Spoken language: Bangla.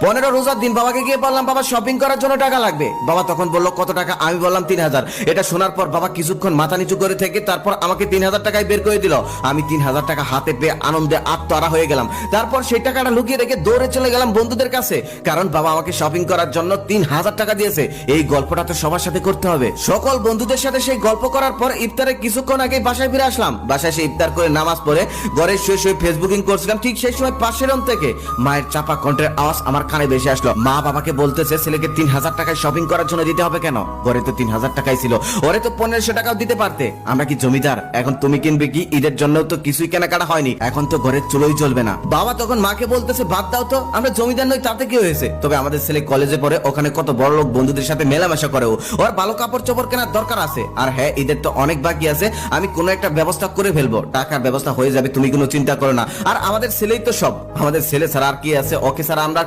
15 রোজার দিন বাবাকে গিয়ে বললাম বাবা শপিং করার জন্য টাকা লাগবে। বাবা তখন বললো কত টাকা? আমি বললাম 3000। এটা শোনার পর বাবা কিছুক্ষণ মাথা নিচু করে থেকে তারপর আমাকে 3000 টাকায় বের করে দিল। আমি 3000 টাকা হাতে পেয়ে আনন্দে আত্মহারা হয়ে গেলাম। তারপর সেই টাকাটা লুকিয়ে রেখে দৌড়ে চলে গেলাম বন্ধুদের কাছে, কারণ বাবা আমাকে শপিং করার জন্য 3000 টাকা দিয়েছে। এই গল্পটা তো সবার সাথে করতে হবে। সকল বন্ধুদের সাথে সেই গল্প করার পর ইফতারের কিছুক্ষণ আগে বাসায় ফিরে আসলাম। বাসায় এসে ইফতার করে নামাজ পড়ে ঘরে শুয়ে শুয়ে ফেসবুকিং করছিলাম। ঠিক সেই সময় পাশের রুম থেকে মায়ের চাপা কণ্ঠের আওয়াজ আমার কানে ভেসে আসলো। মা বাবাকে বলতেছে ছেলেকে 3000 টাকায় শপিং করার জন্য দিতে হবে কেন? ঘরে তো 3000 টাকাই ছিল, ওরে তো 1500 টাকাও দিতে পারতে। আমরা কি জমিদার? এখন তুমি কিনবে কি? ঈদের জন্য তো কিছুই কেনাকাটা হয়নি, এখন তো ঘরের চুলোই জ্বলবে না। বাবা তখন মাকে বলতেছে বাদ দাও তো, আমরা জমিদার নই, তাতে কি হয়েছে? তবে আমাদের ছেলে কলেজে পড়ে, ওখানে কত বড় লোক বন্ধুদের সাথে মেলামেশা করে, ওর ভালো কাপড় চোপড় কেনার দরকার আছে। আর হ্যাঁ, ঈদের তো অনেক বাকি আছে, আমি কোনো একটা ব্যবস্থা করে ফেলবো, টাকার ব্যবস্থা হয়ে যাবে, তুমি কোনো চিন্তা করো না। আর আমাদের ছেলেই তো সব, আমাদের ছেলে ছাড়া আর কি আছে? ওকে ছাড়া আমরা